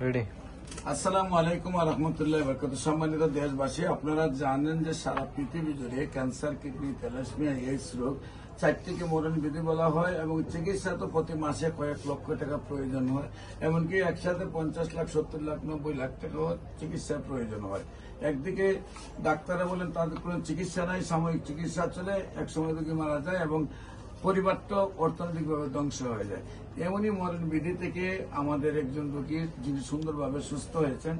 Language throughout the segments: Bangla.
রেডি। আসসালামু আলাইকুম ওয়া রাহমাতুল্লাহি ওয়া বারাকাতুহু। সম্মানিত দেশবাসী, আপনারা জানেন যে সারা পৃথিবী জুড়ে ক্যান্সার, কিডনি, থ্যালাসেমিয়া, এইডস রোগ চারটিকে মরণ বিধি বলা হয় এবং চিকিৎসা তো প্রতি মাসে কয়েক লক্ষ টাকা প্রয়োজন হয়। এমনকি একসাথে 50 লাখ, 70 লাখ, 90 লাখ টাকাও চিকিৎসার প্রয়োজন হয়। একদিকে ডাক্তাররা বলেন তাদের কোনো চিকিৎসা নাই, সাময়িক চিকিৎসা চলে, একসময় রোগী মারা যায় এবং পরিবারটা অর্থনৈতিকভাবে ধ্বংস হয়ে যায়। এমনই মরণ বিধি থেকে আমাদের একজন রোগী যিনি সুন্দরভাবে সুস্থ হয়েছেন।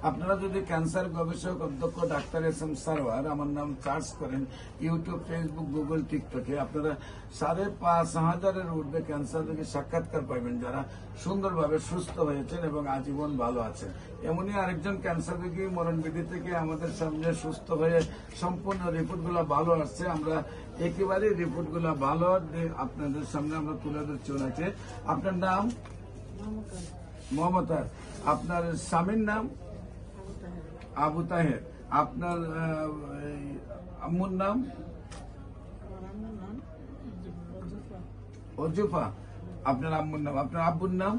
আপনারা যদি ক্যান্সার গবেষক অধ্যক্ষ ডাক্তার এস.এম. সারোয়ার আমার নাম সার্চ করেন ইউটিউব, ফেসবুক, গুগল, টিকটকে, আপনারা 5,500-এর ঊর্ধ্বে ক্যান্সার রোগীর সাক্ষাৎকার পাবেন যারা সুন্দরভাবে সুস্থ হয়েছেন এবং আজীবন ভালো আছেন। এমনই আরেকজন ক্যান্সার রোগী মরণ বিধি থেকে আমাদের সামনে সুস্থ হয়ে সম্পূর্ণ রিপোর্টগুলো ভালো আসছে। আমরা একেবারে রিপোর্টগুলো ভালো আপনাদের সামনে আমরা তুলে ধরছি। ওনাকে, আপনার নাম? মমতাজ। আপনার স্বামীর নাম? আবু তাহের। আপনার আম্মুর নাম? অজুফা। আপনার আম্মুর নাম? আপনার আব্বুর নাম?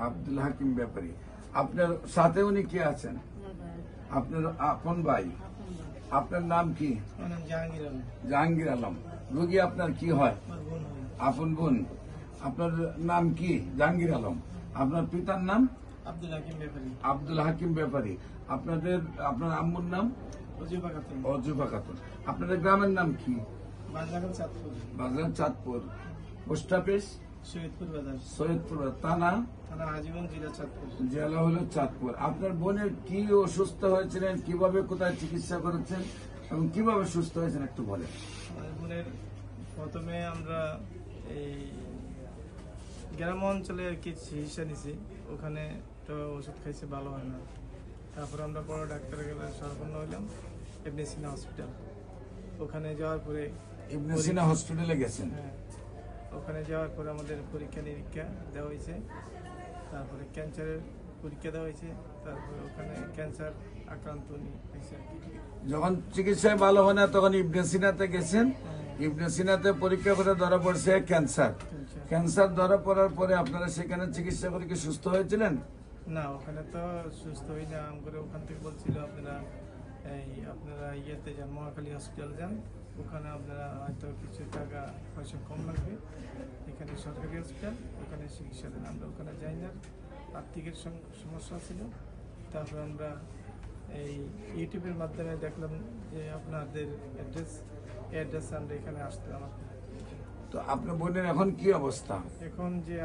আব্দুল হাকিম ব্যাপারী। আপনার সাথে উনি কে আছেন? আপনার আপন ভাই। আপনার নাম কি? জাহাঙ্গীর আলম। রোগী আপনার কি হয়? আপন বোন। আপনার নাম কি? জাহাঙ্গীর আলম। আপনার পিতার নাম? আব্দুল হাকিম ব্যাপারী। আপনার আম্মুর নাম? অজুফা খাতুন। আপনাদের গ্রামের নাম কি? বাজার চাঁদপুর। Post office? সৈয়দপুর বাজার। থানা? জেলা হলো চাঁদপুর। আপনার বোনের কি অসুস্থ হয়েছিলেন, কিভাবে কোথায় চিকিৎসা করেছেন এবং কিভাবে সুস্থ হয়েছেন একটু বলেন। বোনের প্রথমে আমরা এই গ্রাম অঞ্চলে আর কি চিকিৎসা নিছি, ওখানে তো ওষুধ খাইছে, ভালো হয় না। তারপর আমরা বড় ডাক্তার গেলে সরপন্ন হইলাম ইবনে সিনা হসপিটাল। ওখানে যাওয়ার পরে ইবনে সিনা হসপিটালে গেছেন? হ্যাঁ, ওখানে যাওয়ার পরে আমাদের পরীক্ষা নিরীক্ষা দেওয়া হয়েছে, তারপরে ক্যান্সারের পরীক্ষা দেওয়া হয়েছে, তারপরে ওখানে ক্যান্সার আক্রান্ত হয়েছে। যখন চিকিৎসায় ভালো হয় না তখন ইবনে সিনাতে গেছেন। ইবনে সিনাতে পরীক্ষা করে ধরা পড়ছে ক্যান্সার। ক্যান্সার ধরা পড়ার পরে আপনারা সেখানে চিকিৎসা করে কি সুস্থ হয়েছিলেন? না, ওখানে তো সুস্থ হই না। করে ওখান থেকে বলছিল আপনারা ইয়েতে যান, মহাখালী হসপিটাল যান, ওখানে আপনারা হয়তো কিছু টাকা পয়সা কম লাগবে, এখানে সরকারি হসপিটাল, ওখানে চিকিৎসা দেন। আমরা ওখানে যাই না, আর্থিকের সমস্যা ছিল। তারপর আমরা এই ইউটিউবের মাধ্যমে দেখলাম যে আপনাদের অ্যাড্রেস আমরা এখানে আসতে আমার। তো আপনার বোনের এখন কি অবস্থা? এখন যে